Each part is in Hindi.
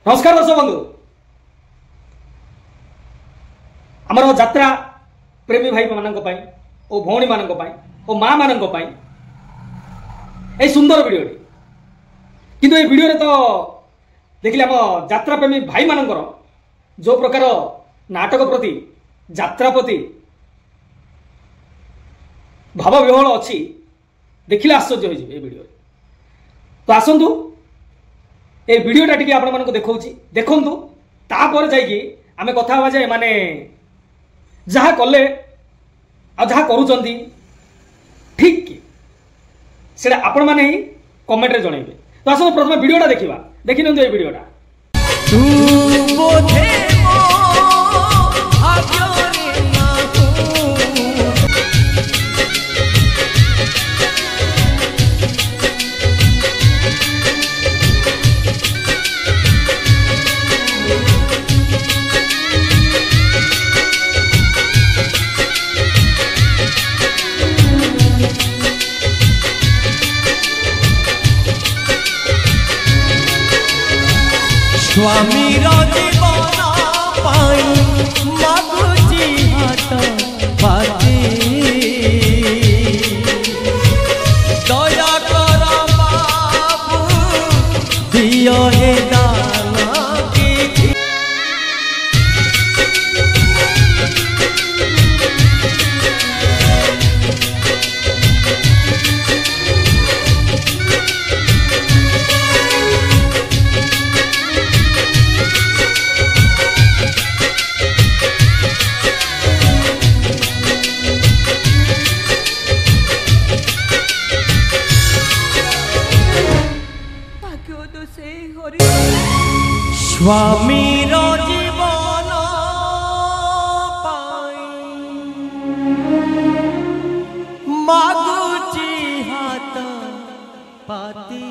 नमस्कार दर्शक बंधु आमर यात्रा प्रेमी भाई मानक और भौणी मानक और माँ मानक सुंदर वीडियो किंतु ये वीडियो तो देखिए आम यात्रा प्रेमी भाई मानकर जो प्रकार नाटक प्रति यात्रा प्रति भाव विहल अच्छी देखिले आश्चर्य हो वीडियो। तो आसतु ए वीडियोटा टी आपण मानक देखौछि देखंतु तापर जाइए आमे कथा हवा जे माने जहा कले आ जहा करूचंती ठीक कि सेटा आपण माने ही कमेंट रे जणैबे। तो आसो प्रथम वीडियोटा देखिबा देखि नंतु ए वीडियोटा तू बोधे स्वामी जीवन पाई मागुची हाथ पाती दया कर बाबू दियो हे दाना की। स्वामी जीवन पाई मागुची हाथ पाती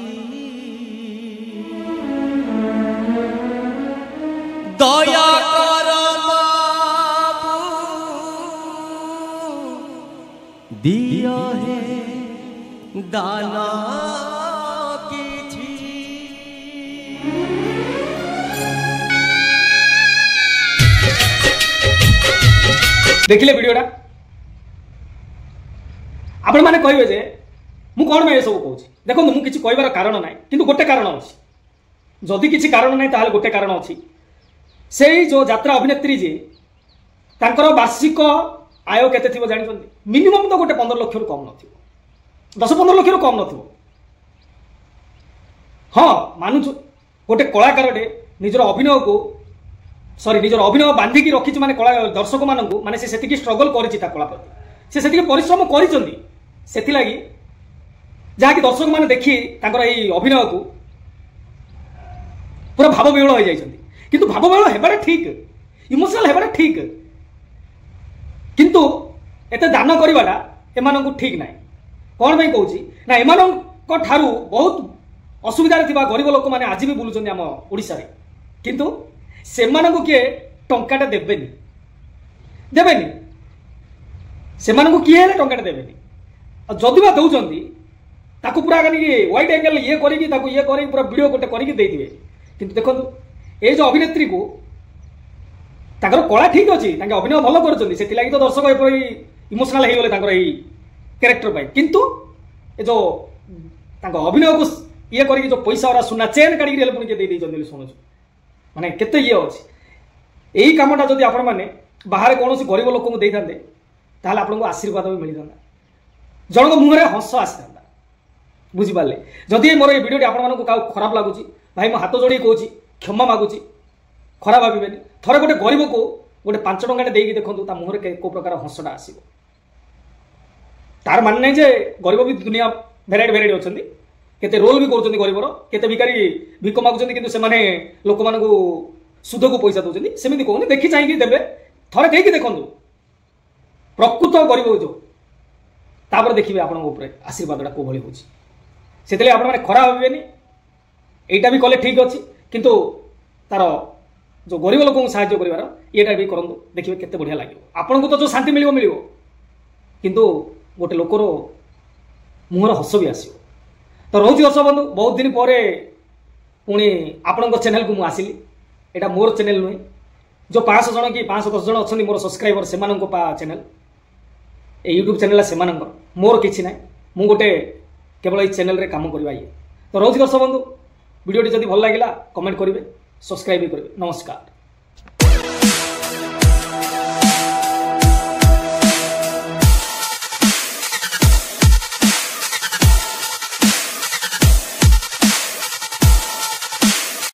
दया कर बाबू दिया है दाना देखिले वीडियोटा आपण माने कहबे जे मु कोन में सब कहूँ देखो मु किछि कहबार कारण नाही किंतु गोटे कारण अछि जदि किछि कारण नाही ताहाले गोटे कारण अछि सेही जो यात्रा अभिनेत्री जे तांकर वार्षिक आय केते थिबो जानि छथि मिनिमम तो गोटे 15 लाख रु कम नथिबो 10-15 लाख रु कम नथिबो। हां मानु गोटे कलाकार डे निजर अभिनय को सॉरी निजर अभिनय बांधिकी रखी माने कला दर्शक मानू माने से सेतिकी स्ट्रगल करिछि ता कला प्रति से सेतिकी परिश्रम करिसंदी सेति लागि जहाँकि दर्शक माने देखि तांकर एई अभिनय को पूरा भाव विहल हो जाइछंदी किंतु भाव विहल हेबारे ठीक इमोशनल हेबारे ठीक किंतु एते दान करिवाटा एमानकु ठीक नाही कोन भाई कहूछि ना एमानक ठारू बहुत असुविधा रे थिबा गरीब लोक माने आज भी बुलुचंदी हम ओडिसा रे किंतु सेमानकु किए टंकाटा देबेनी देबेनी सेमानकु किए हेले टंकाटा देबेनी जदि बा दउचंदी ताकु पूरा कनी वाइड एंगल ये करिकी ताकु ये करी पूरा वीडियो गोटे करिकी देई दिबे किंतु देखो ए जो अभिनेत्री को ताकर कला ठीक अछि ताके अभिनय भलो करचंदी सेति लागि तो दर्शक एपरि इमोशनल हे गेले ताकर एई कैरेक्टर पाई किंतु ए जो ताको अभिनय को ये करिकी जो पैसा और सुना चेन काढी रेल पुनी के देई दैचंदी सुनु माने केते ये अछि एही कामटा जदि आपण माने बाहर कोनोसी गरीब लोक को देइथांते ताहाले आपनको आशीर्वाद भी मिली थांदा जनक मुहरे हंस आसी थांदा बुझि पाले। जदि मोर ए वीडियोटी आपण मानको का खराब लागुची भाई मो हाथ जोड़ी कहूची क्षमा मागुची खराब भाबिबेनी थरे गोटे गरीब को गोटे 5 टंकाटे देइकी देखंतु ता मुहरे को प्रकार हंसटा आसीबो तार मान नै जे गरीब भी दुनिया भेराइटी अछंदी केते रोल भी करछंदी गरीबर केते भिखारी भिक मागुछंदी किंतु से माने लोक मानकु सुध को पैसा दउछंदी सेमिति कोनी देखि चाहिए देबे थरे देइकी देखंतु प्रकृत गरीब जो तापर देखिबे आपन ऊपर आशीर्वादटा को भली होछि सेतले आपण माने खराब होबेनी एटा भी कले ठीक अछि किंतु तार जो गरीब लोक को सहायता करिवार एटा भी करंतु देखिबे केते बढ़िया लागिवो आपन को तो जो शांति मिलिवो किंतु गोटे लोकर मुहर हस भी आसो। तो रोच दर्शक बंधु बहुत दिन पर पुणी आपण चैनल को मुझे आसिली एटा मोर चैनल नुहे जो 500 जन कि 510 जन अच्छा मोर सब्सक्राइबर से चैनल यूट्यूब चैनल से मोर किसी ना मु गोटे केवल ये चैनल रे काम करवा ये तो रोज दर्शक बंधु वीडियो जदि भल लगे कमेंट करेंगे सब्सक्राइब भी करेंगे। नमस्कार।